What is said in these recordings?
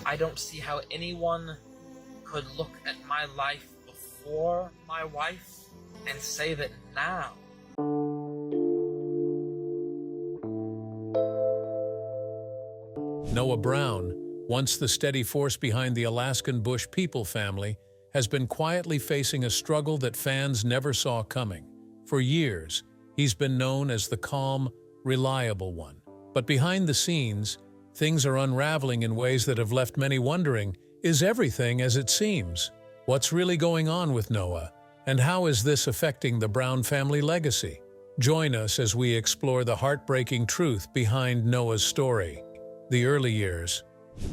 I don't see how anyone could look at my life before my wife and say that now. Noah Brown, once the steady force behind the Alaskan Bush People family, has been quietly facing a struggle that fans never saw coming. For years, he's been known as the calm, reliable one. But behind the scenes, things are unraveling in ways that have left many wondering, is everything as it seems? What's really going on with Noah? And how is this affecting the Brown family legacy? Join us as we explore the heartbreaking truth behind Noah's story. The early years.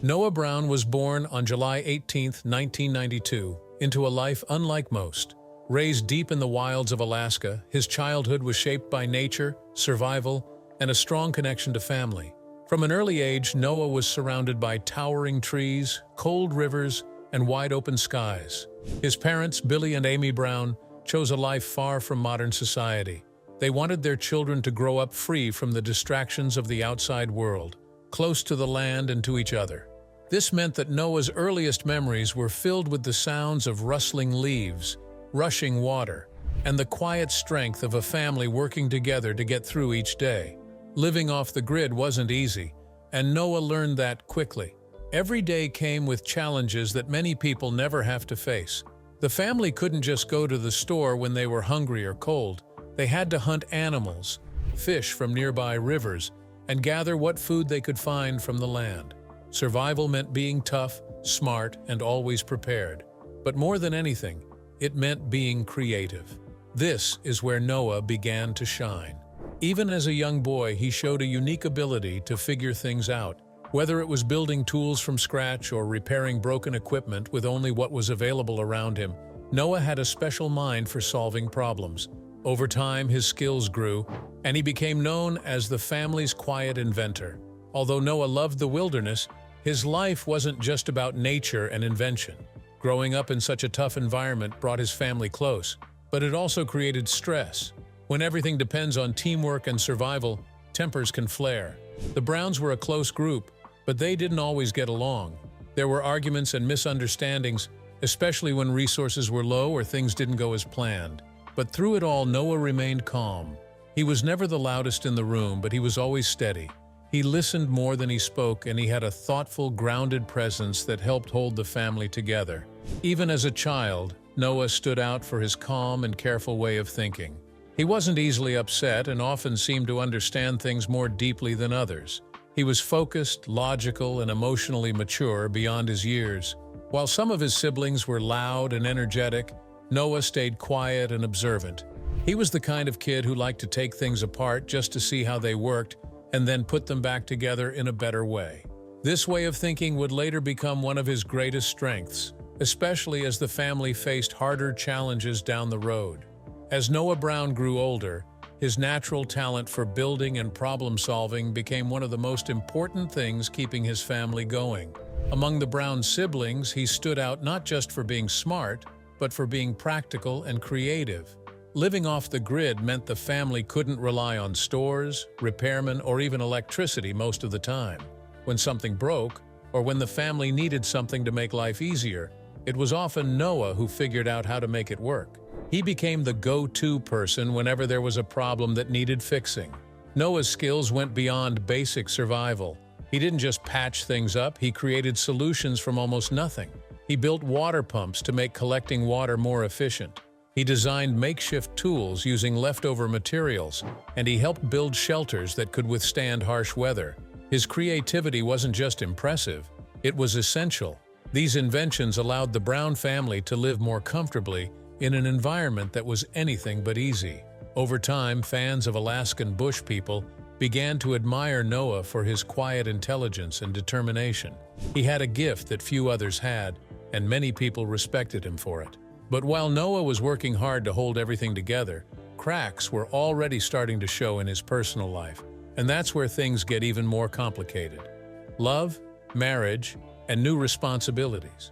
Noah Brown was born on July 18, 1992, into a life unlike most. Raised deep in the wilds of Alaska, his childhood was shaped by nature, survival, and a strong connection to family. From an early age, Noah was surrounded by towering trees, cold rivers, and wide-open skies. His parents, Billy and Amy Brown, chose a life far from modern society. They wanted their children to grow up free from the distractions of the outside world, close to the land and to each other. This meant that Noah's earliest memories were filled with the sounds of rustling leaves, rushing water, and the quiet strength of a family working together to get through each day. Living off the grid wasn't easy, and Noah learned that quickly. Every day came with challenges that many people never have to face. The family couldn't just go to the store when they were hungry or cold. They had to hunt animals, fish from nearby rivers, and gather what food they could find from the land. Survival meant being tough, smart, and always prepared. But more than anything, it meant being creative. This is where Noah began to shine. Even as a young boy, he showed a unique ability to figure things out. Whether it was building tools from scratch or repairing broken equipment with only what was available around him, Noah had a special mind for solving problems. Over time, his skills grew, and he became known as the family's quiet inventor. Although Noah loved the wilderness, his life wasn't just about nature and invention. Growing up in such a tough environment brought his family close, but it also created stress. When everything depends on teamwork and survival, tempers can flare. The Browns were a close group, but they didn't always get along. There were arguments and misunderstandings, especially when resources were low or things didn't go as planned. But through it all, Noah remained calm. He was never the loudest in the room, but he was always steady. He listened more than he spoke, and he had a thoughtful, grounded presence that helped hold the family together. Even as a child, Noah stood out for his calm and careful way of thinking. He wasn't easily upset and often seemed to understand things more deeply than others. He was focused, logical, and emotionally mature beyond his years. While some of his siblings were loud and energetic, Noah stayed quiet and observant. He was the kind of kid who liked to take things apart just to see how they worked and then put them back together in a better way. This way of thinking would later become one of his greatest strengths, especially as the family faced harder challenges down the road. As Noah Brown grew older, his natural talent for building and problem-solving became one of the most important things keeping his family going. Among the Brown siblings, he stood out not just for being smart, but for being practical and creative. Living off the grid meant the family couldn't rely on stores, repairmen, or even electricity most of the time. When something broke, or when the family needed something to make life easier, it was often Noah who figured out how to make it work. He became the go-to person whenever there was a problem that needed fixing. Noah's skills went beyond basic survival. He didn't just patch things up, he created solutions from almost nothing. He built water pumps to make collecting water more efficient. He designed makeshift tools using leftover materials, and he helped build shelters that could withstand harsh weather. His creativity wasn't just impressive, it was essential. These inventions allowed the Brown family to live more comfortably in an environment that was anything but easy. Over time, fans of Alaskan Bush People began to admire Noah for his quiet intelligence and determination. He had a gift that few others had, and many people respected him for it. But while Noah was working hard to hold everything together, cracks were already starting to show in his personal life, and that's where things get even more complicated. Love, marriage, and new responsibilities.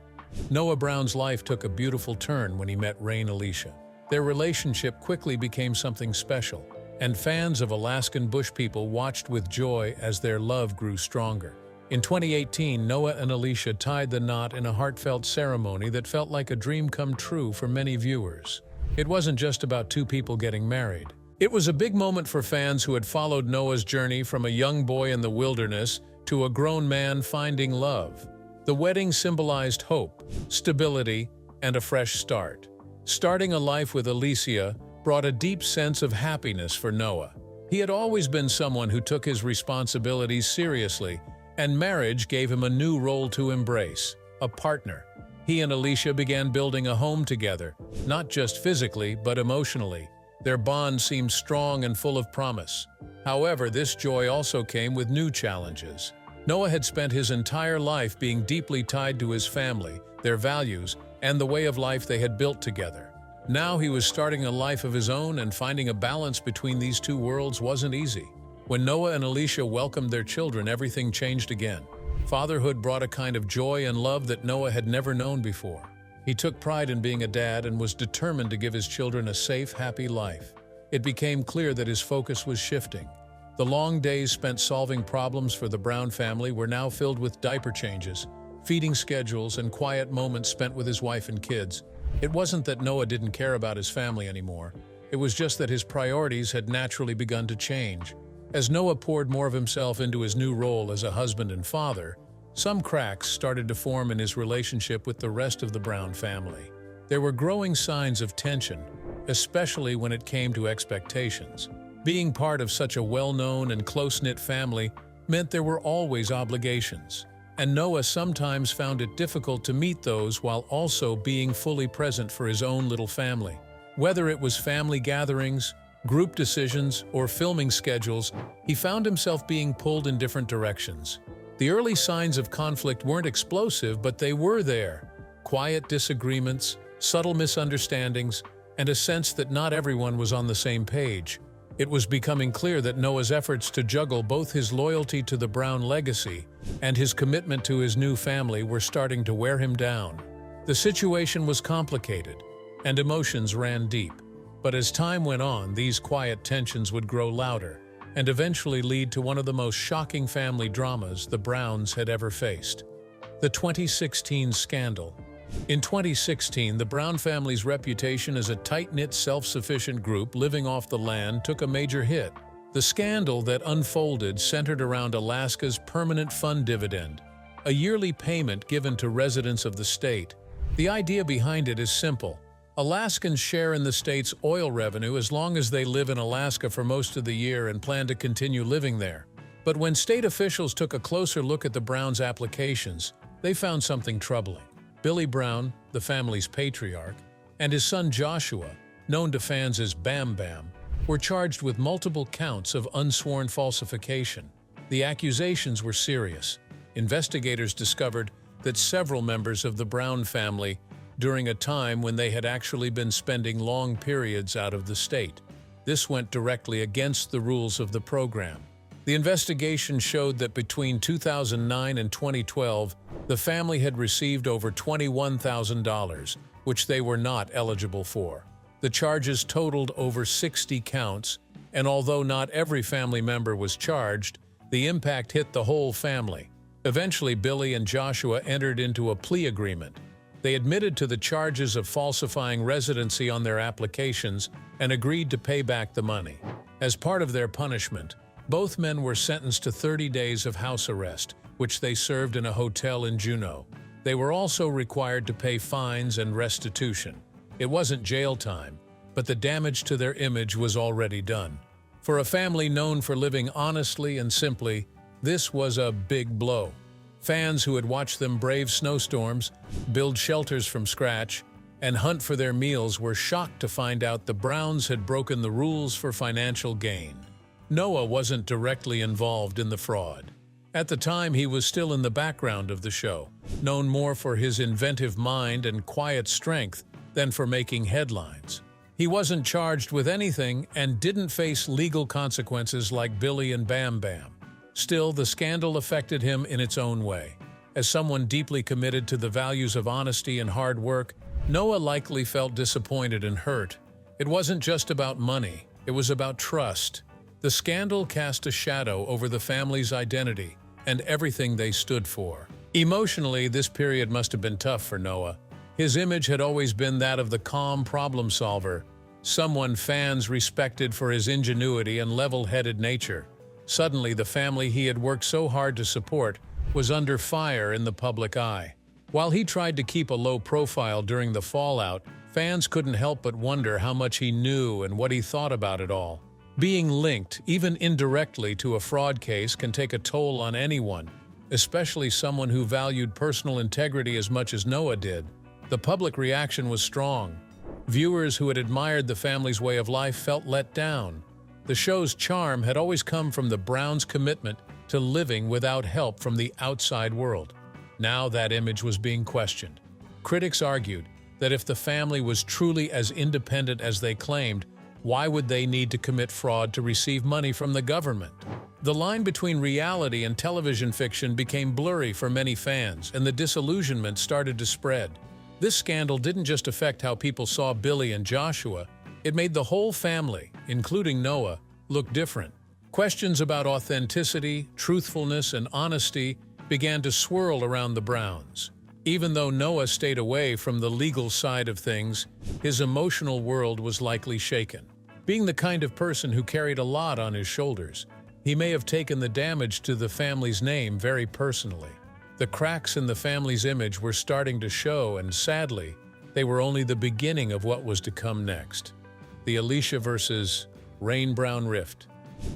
Noah Brown's life took a beautiful turn when he met Alicia. Their relationship quickly became something special, and fans of Alaskan Bush People watched with joy as their love grew stronger. In 2018, Noah and Alicia tied the knot in a heartfelt ceremony that felt like a dream come true for many viewers. It wasn't just about two people getting married. It was a big moment for fans who had followed Noah's journey from a young boy in the wilderness to a grown man finding love. The wedding symbolized hope, stability, and a fresh start. Starting a life with Alicia brought a deep sense of happiness for Noah. He had always been someone who took his responsibilities seriously, and marriage gave him a new role to embrace, a partner. He and Alicia began building a home together, not just physically, but emotionally. Their bond seemed strong and full of promise. However, this joy also came with new challenges. Noah had spent his entire life being deeply tied to his family, their values, and the way of life they had built together. Now he was starting a life of his own, and finding a balance between these two worlds wasn't easy. When Noah and Alicia welcomed their children, everything changed again. Fatherhood brought a kind of joy and love that Noah had never known before. He took pride in being a dad and was determined to give his children a safe, happy life. It became clear that his focus was shifting. The long days spent solving problems for the Brown family were now filled with diaper changes, feeding schedules, and quiet moments spent with his wife and kids. It wasn't that Noah didn't care about his family anymore. It was just that his priorities had naturally begun to change. As Noah poured more of himself into his new role as a husband and father, some cracks started to form in his relationship with the rest of the Brown family. There were growing signs of tension, especially when it came to expectations. Being part of such a well-known and close-knit family meant there were always obligations, and Noah sometimes found it difficult to meet those while also being fully present for his own little family. Whether it was family gatherings, group decisions, or filming schedules, he found himself being pulled in different directions. The early signs of conflict weren't explosive, but they were there. Quiet disagreements, subtle misunderstandings, and a sense that not everyone was on the same page. It was becoming clear that Noah's efforts to juggle both his loyalty to the Brown legacy and his commitment to his new family were starting to wear him down. The situation was complicated, and emotions ran deep. But as time went on, these quiet tensions would grow louder and eventually lead to one of the most shocking family dramas the Browns had ever faced: the 2016 scandal. In 2016, the Brown family's reputation as a tight-knit, self-sufficient group living off the land took a major hit. The scandal that unfolded centered around Alaska's permanent fund dividend, a yearly payment given to residents of the state. The idea behind it is simple. Alaskans share in the state's oil revenue as long as they live in Alaska for most of the year and plan to continue living there. But when state officials took a closer look at the Browns' applications, they found something troubling. Billy Brown, the family's patriarch, and his son Joshua, known to fans as Bam Bam, were charged with multiple counts of unsworn falsification. The accusations were serious. Investigators discovered that several members of the Brown family, during a time when they had actually been spending long periods out of the state. This went directly against the rules of the program. The investigation showed that between 2009 and 2012, the family had received over $21,000, which they were not eligible for. The charges totaled over 60 counts, and although not every family member was charged, the impact hit the whole family. Eventually, Billy and Joshua entered into a plea agreement. They admitted to the charges of falsifying residency on their applications and agreed to pay back the money. As part of their punishment, both men were sentenced to 30 days of house arrest, which they served in a hotel in Juneau. They were also required to pay fines and restitution. It wasn't jail time, but the damage to their image was already done. For a family known for living honestly and simply, this was a big blow. Fans who had watched them brave snowstorms, build shelters from scratch, and hunt for their meals were shocked to find out the Browns had broken the rules for financial gain. Noah wasn't directly involved in the fraud. At the time, he was still in the background of the show, known more for his inventive mind and quiet strength than for making headlines. He wasn't charged with anything and didn't face legal consequences like Billy and Bam Bam. Still, the scandal affected him in its own way. As someone deeply committed to the values of honesty and hard work, Noah likely felt disappointed and hurt. It wasn't just about money, it was about trust. The scandal cast a shadow over the family's identity, and everything they stood for. Emotionally, this period must have been tough for Noah. His image had always been that of the calm problem solver, someone fans respected for his ingenuity and level-headed nature. Suddenly, the family he had worked so hard to support was under fire in the public eye. While he tried to keep a low profile during the fallout, fans couldn't help but wonder how much he knew and what he thought about it all. Being linked, even indirectly, to a fraud case can take a toll on anyone, especially someone who valued personal integrity as much as Noah did. The public reaction was strong. Viewers who had admired the family's way of life felt let down. The show's charm had always come from the Browns' commitment to living without help from the outside world. Now that image was being questioned. Critics argued that if the family was truly as independent as they claimed, why would they need to commit fraud to receive money from the government? The line between reality and television fiction became blurry for many fans, and the disillusionment started to spread. This scandal didn't just affect how people saw Billy and Joshua, it made the whole family, including Noah, look different. Questions about authenticity, truthfulness, and honesty began to swirl around the Browns. Even though Noah stayed away from the legal side of things, his emotional world was likely shaken. Being the kind of person who carried a lot on his shoulders, he may have taken the damage to the family's name very personally. The cracks in the family's image were starting to show, and sadly, they were only the beginning of what was to come next. The Alicia versus Rain Brown rift.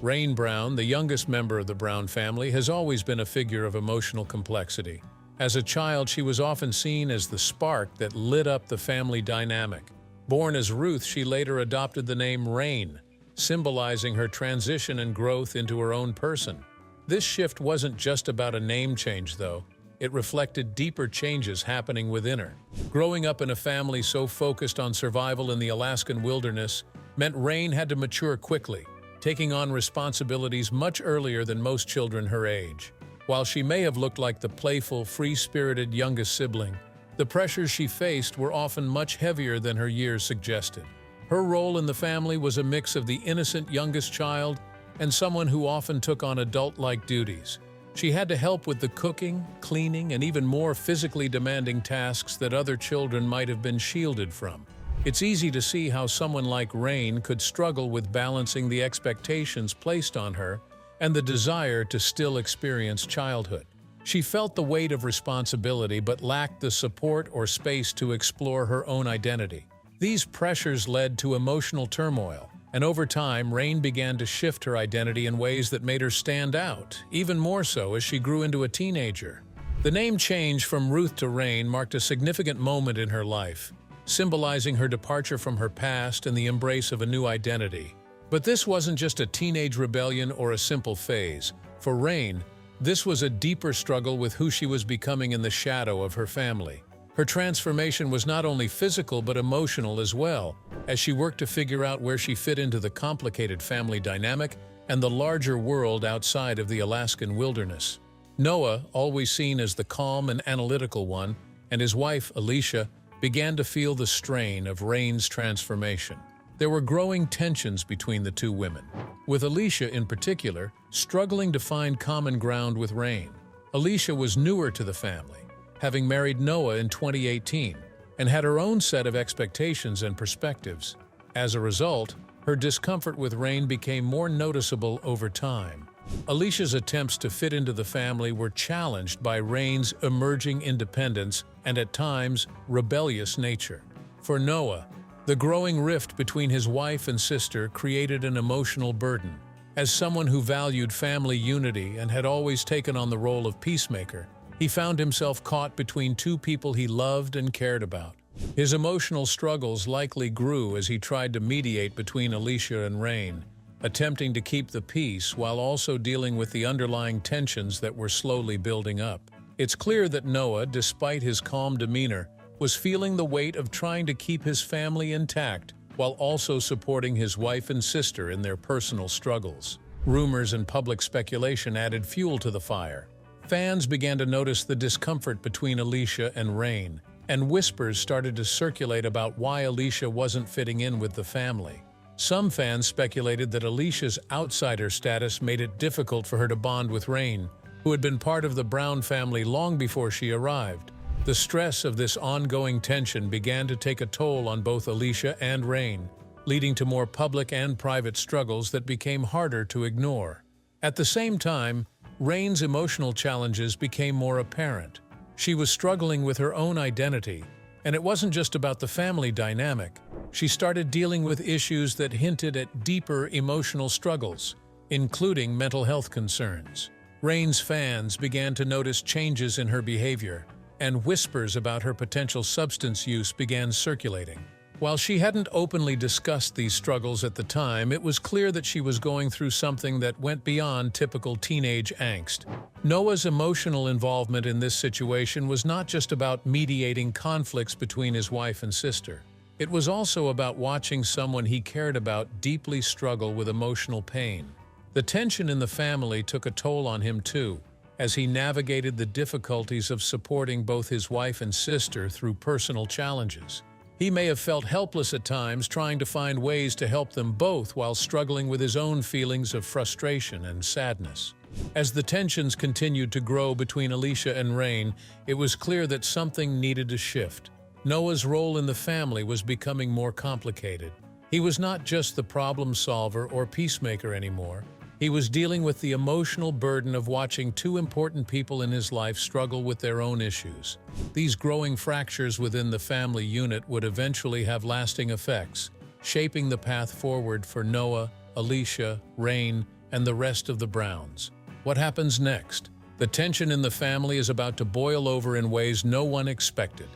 Rain Brown, the youngest member of the Brown family, has always been a figure of emotional complexity. As a child, she was often seen as the spark that lit up the family dynamic. Born as Ruth, she later adopted the name Rain, symbolizing her transition and growth into her own person. This shift wasn't just about a name change, though. It reflected deeper changes happening within her. Growing up in a family so focused on survival in the Alaskan wilderness meant Rain had to mature quickly, taking on responsibilities much earlier than most children her age. While she may have looked like the playful, free-spirited youngest sibling, the pressures she faced were often much heavier than her years suggested. Her role in the family was a mix of the innocent youngest child and someone who often took on adult-like duties. She had to help with the cooking, cleaning, and even more physically demanding tasks that other children might have been shielded from. It's easy to see how someone like Rain could struggle with balancing the expectations placed on her and the desire to still experience childhood. She felt the weight of responsibility but lacked the support or space to explore her own identity. These pressures led to emotional turmoil, and over time, Rain began to shift her identity in ways that made her stand out, even more so as she grew into a teenager. The name change from Ruth to Rain marked a significant moment in her life, symbolizing her departure from her past and the embrace of a new identity. But this wasn't just a teenage rebellion or a simple phase. For Rain, this was a deeper struggle with who she was becoming in the shadow of her family. Her transformation was not only physical but emotional as well, as she worked to figure out where she fit into the complicated family dynamic and the larger world outside of the Alaskan wilderness. Noah, always seen as the calm and analytical one, and his wife, Alicia, began to feel the strain of Rain's transformation. There were growing tensions between the two women, with Alicia in particular struggling to find common ground with Rain. Alicia was newer to the family, having married Noah in 2018, and had her own set of expectations and perspectives. As a result, her discomfort with Rain became more noticeable over time. Alicia's attempts to fit into the family were challenged by Rain's emerging independence and, at times, rebellious nature. For Noah, the growing rift between his wife and sister created an emotional burden. As someone who valued family unity and had always taken on the role of peacemaker, he found himself caught between two people he loved and cared about. His emotional struggles likely grew as he tried to mediate between Alicia and Rain, attempting to keep the peace while also dealing with the underlying tensions that were slowly building up. It's clear that Noah, despite his calm demeanor, was feeling the weight of trying to keep his family intact while also supporting his wife and sister in their personal struggles. Rumors and public speculation added fuel to the fire. Fans began to notice the discomfort between Alicia and Rain, and whispers started to circulate about why Alicia wasn't fitting in with the family. Some fans speculated that Alicia's outsider status made it difficult for her to bond with Rain, who had been part of the Brown family long before she arrived. The stress of this ongoing tension began to take a toll on both Alicia and Rain, leading to more public and private struggles that became harder to ignore. At the same time, Rain's emotional challenges became more apparent. She was struggling with her own identity, and it wasn't just about the family dynamic. She started dealing with issues that hinted at deeper emotional struggles, including mental health concerns. Rain's fans began to notice changes in her behavior, and whispers about her potential substance use began circulating. While she hadn't openly discussed these struggles at the time, it was clear that she was going through something that went beyond typical teenage angst. Noah's emotional involvement in this situation was not just about mediating conflicts between his wife and sister. It was also about watching someone he cared about deeply struggle with emotional pain. The tension in the family took a toll on him too, as he navigated the difficulties of supporting both his wife and sister through personal challenges. He may have felt helpless at times, trying to find ways to help them both while struggling with his own feelings of frustration and sadness. As the tensions continued to grow between Alicia and Rain, it was clear that something needed to shift. Noah's role in the family was becoming more complicated. He was not just the problem solver or peacemaker anymore. He was dealing with the emotional burden of watching two important people in his life struggle with their own issues. These growing fractures within the family unit would eventually have lasting effects, shaping the path forward for Noah, Alicia, Rain, and the rest of the Browns. What happens next? The tension in the family is about to boil over in ways no one expected.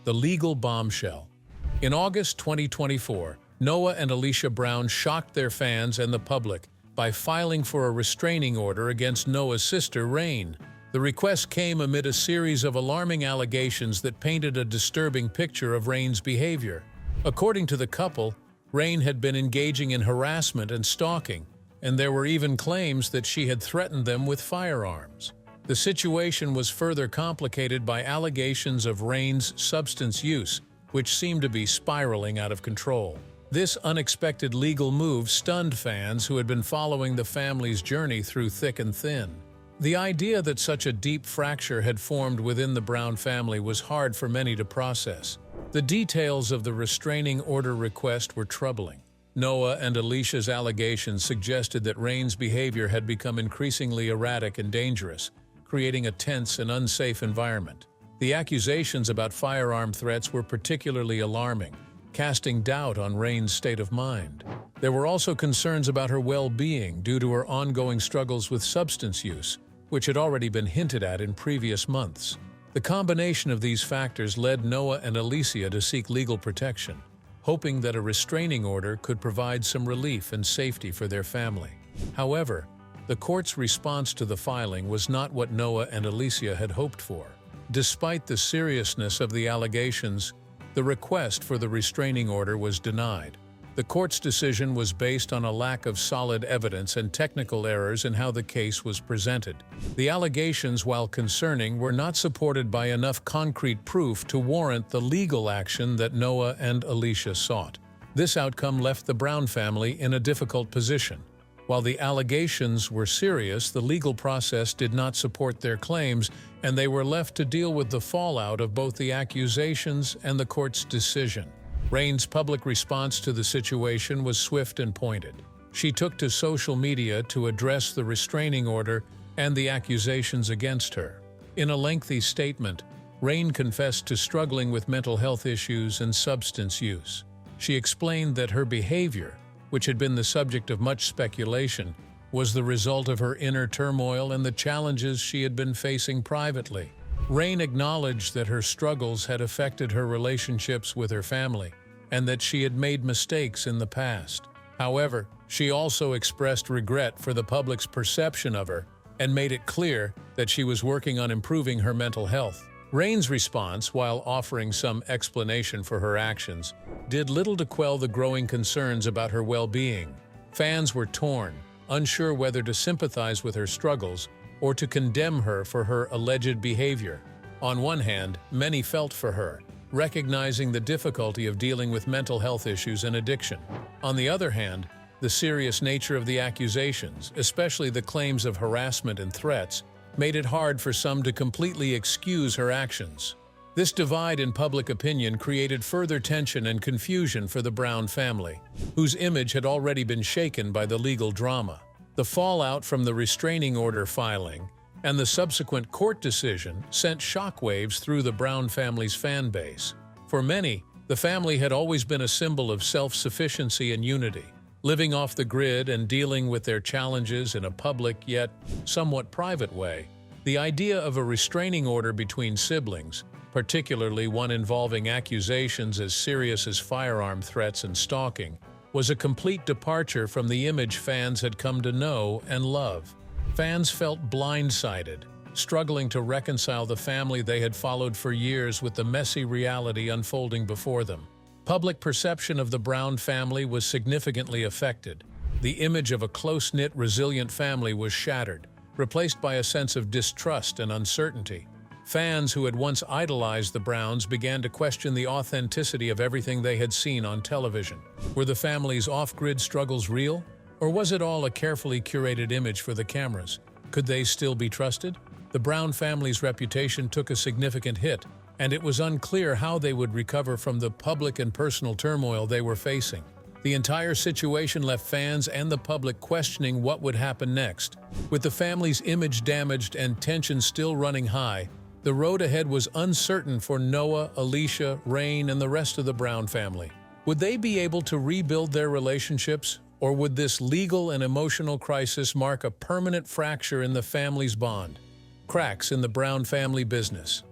The legal bombshell. In August 2024, Noah and Alicia Brown shocked their fans and the public by filing for a restraining order against Noah's sister, Rain. The request came amid a series of alarming allegations that painted a disturbing picture of Rain's behavior. According to the couple, Rain had been engaging in harassment and stalking, and there were even claims that she had threatened them with firearms. The situation was further complicated by allegations of Rain's substance use, which seemed to be spiraling out of control. This unexpected legal move stunned fans who had been following the family's journey through thick and thin. The idea that such a deep fracture had formed within the Brown family was hard for many to process. The details of the restraining order request were troubling. Noah and Alicia's allegations suggested that Rain's behavior had become increasingly erratic and dangerous, creating a tense and unsafe environment. The accusations about firearm threats were particularly alarming, casting doubt on Rain's state of mind. There were also concerns about her well-being due to her ongoing struggles with substance use, which had already been hinted at in previous months. The combination of these factors led Noah and Alicia to seek legal protection, hoping that a restraining order could provide some relief and safety for their family. However, the court's response to the filing was not what Noah and Alicia had hoped for. Despite the seriousness of the allegations, the request for the restraining order was denied. The court's decision was based on a lack of solid evidence and technical errors in how the case was presented. The allegations, while concerning, were not supported by enough concrete proof to warrant the legal action that Noah and Alicia sought. This outcome left the Brown family in a difficult position. While the allegations were serious, the legal process did not support their claims, and they were left to deal with the fallout of both the accusations and the court's decision. Rain's public response to the situation was swift and pointed. She took to social media to address the restraining order and the accusations against her. In a lengthy statement, Rain confessed to struggling with mental health issues and substance use. She explained that her behavior, which had been the subject of much speculation, was the result of her inner turmoil and the challenges she had been facing privately. Rain acknowledged that her struggles had affected her relationships with her family, and that she had made mistakes in the past. However, she also expressed regret for the public's perception of her and made it clear that she was working on improving her mental health. Rain's response, while offering some explanation for her actions, did little to quell the growing concerns about her well-being. Fans were torn, unsure whether to sympathize with her struggles or to condemn her for her alleged behavior. On one hand, many felt for her, recognizing the difficulty of dealing with mental health issues and addiction. On the other hand, the serious nature of the accusations, especially the claims of harassment and threats, made it hard for some to completely excuse her actions. This divide in public opinion created further tension and confusion for the Brown family, whose image had already been shaken by the legal drama. The fallout from the restraining order filing and the subsequent court decision sent shockwaves through the Brown family's fan base. For many, the family had always been a symbol of self-sufficiency and unity, living off the grid and dealing with their challenges in a public yet somewhat private way. The idea of a restraining order between siblings, particularly one involving accusations as serious as firearm threats and stalking, was a complete departure from the image fans had come to know and love. Fans felt blindsided, struggling to reconcile the family they had followed for years with the messy reality unfolding before them. Public perception of the Brown family was significantly affected. The image of a close-knit, resilient family was shattered, replaced by a sense of distrust and uncertainty. Fans who had once idolized the Browns began to question the authenticity of everything they had seen on television. Were the family's off-grid struggles real? Or was it all a carefully curated image for the cameras? Could they still be trusted? The Brown family's reputation took a significant hit, and it was unclear how they would recover from the public and personal turmoil they were facing. The entire situation left fans and the public questioning what would happen next. With the family's image damaged and tension still running high, the road ahead was uncertain for Noah, Alicia, Rain, and the rest of the Brown family. Would they be able to rebuild their relationships? Or would this legal and emotional crisis mark a permanent fracture in the family's bond? Cracks in the Brown family business.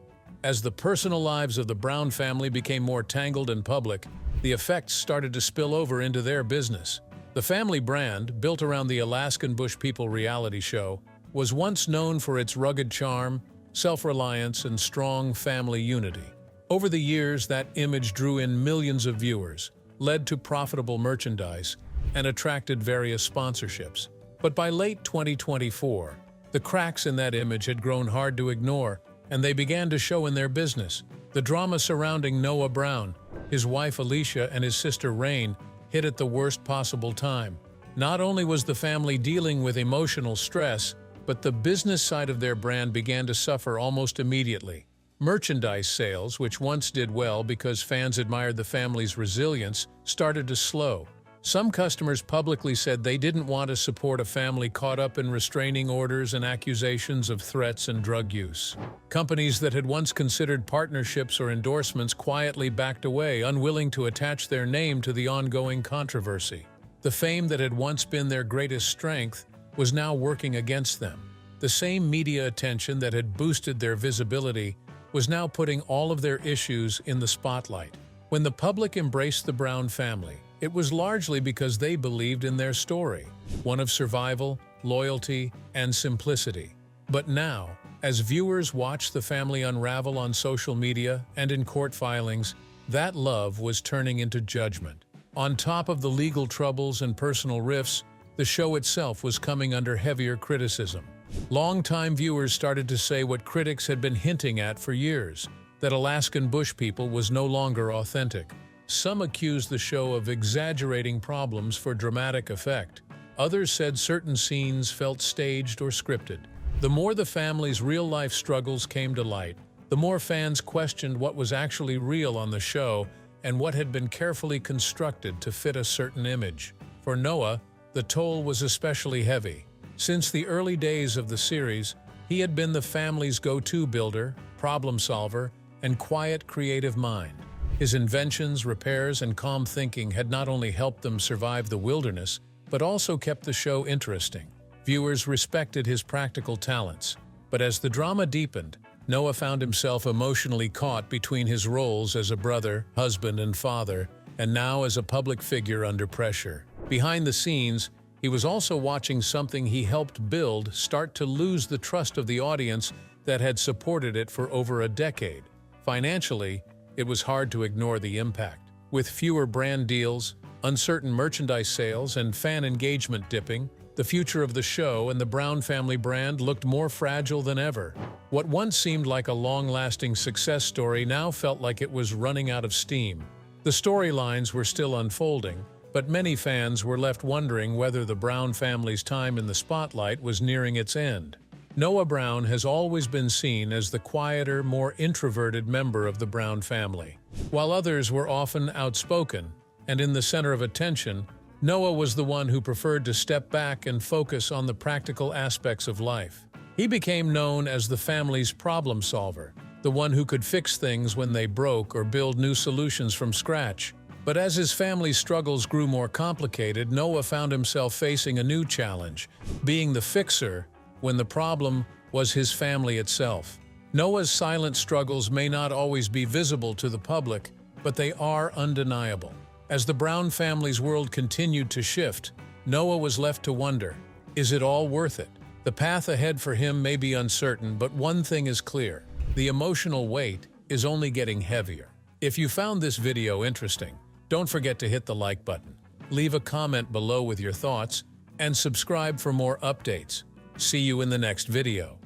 As the personal lives of the Brown family became more tangled and public, the effects started to spill over into their business. The family brand, built around the Alaskan Bush People reality show, was once known for its rugged charm, self-reliance, and strong family unity. Over the years, that image drew in millions of viewers, led to profitable merchandise, and attracted various sponsorships. But by late 2024, the cracks in that image had grown hard to ignore, and they began to show in their business. The drama surrounding Noah Brown, his wife Alicia, and his sister Rain hit at the worst possible time. Not only was the family dealing with emotional stress, but the business side of their brand began to suffer almost immediately. Merchandise sales, which once did well because fans admired the family's resilience, started to slow. Some customers publicly said they didn't want to support a family caught up in restraining orders and accusations of threats and drug use. Companies that had once considered partnerships or endorsements quietly backed away, unwilling to attach their name to the ongoing controversy. The fame that had once been their greatest strength was now working against them. The same media attention that had boosted their visibility was now putting all of their issues in the spotlight. When the public embraced the Brown family, it was largely because they believed in their story, one of survival, loyalty, and simplicity. But now, as viewers watched the family unravel on social media and in court filings, that love was turning into judgment. On top of the legal troubles and personal rifts, the show itself was coming under heavier criticism. Longtime viewers started to say what critics had been hinting at for years, that Alaskan Bush People was no longer authentic. Some accused the show of exaggerating problems for dramatic effect. Others said certain scenes felt staged or scripted. The more the family's real-life struggles came to light, the more fans questioned what was actually real on the show and what had been carefully constructed to fit a certain image. For Noah, the toll was especially heavy. Since the early days of the series, he had been the family's go-to builder, problem solver, and quiet, creative mind. His inventions, repairs, and calm thinking had not only helped them survive the wilderness, but also kept the show interesting. Viewers respected his practical talents. But as the drama deepened, Noah found himself emotionally caught between his roles as a brother, husband, and father, and now as a public figure under pressure. Behind the scenes, he was also watching something he helped build start to lose the trust of the audience that had supported it for over a decade. Financially, it was hard to ignore the impact. With fewer brand deals, uncertain merchandise sales, and fan engagement dipping, the future of the show and the Brown family brand looked more fragile than ever. What once seemed like a long-lasting success story now felt like it was running out of steam. The storylines were still unfolding, but many fans were left wondering whether the Brown family's time in the spotlight was nearing its end. Noah Brown has always been seen as the quieter, more introverted member of the Brown family. While others were often outspoken and in the center of attention, Noah was the one who preferred to step back and focus on the practical aspects of life. He became known as the family's problem solver, the one who could fix things when they broke or build new solutions from scratch. But as his family's struggles grew more complicated, Noah found himself facing a new challenge, being the fixer when the problem was his family itself. Noah's silent struggles may not always be visible to the public, but they are undeniable. As the Brown family's world continued to shift, Noah was left to wonder, is it all worth it? The path ahead for him may be uncertain, but one thing is clear: the emotional weight is only getting heavier. If you found this video interesting, don't forget to hit the like button, leave a comment below with your thoughts, and subscribe for more updates. See you in the next video.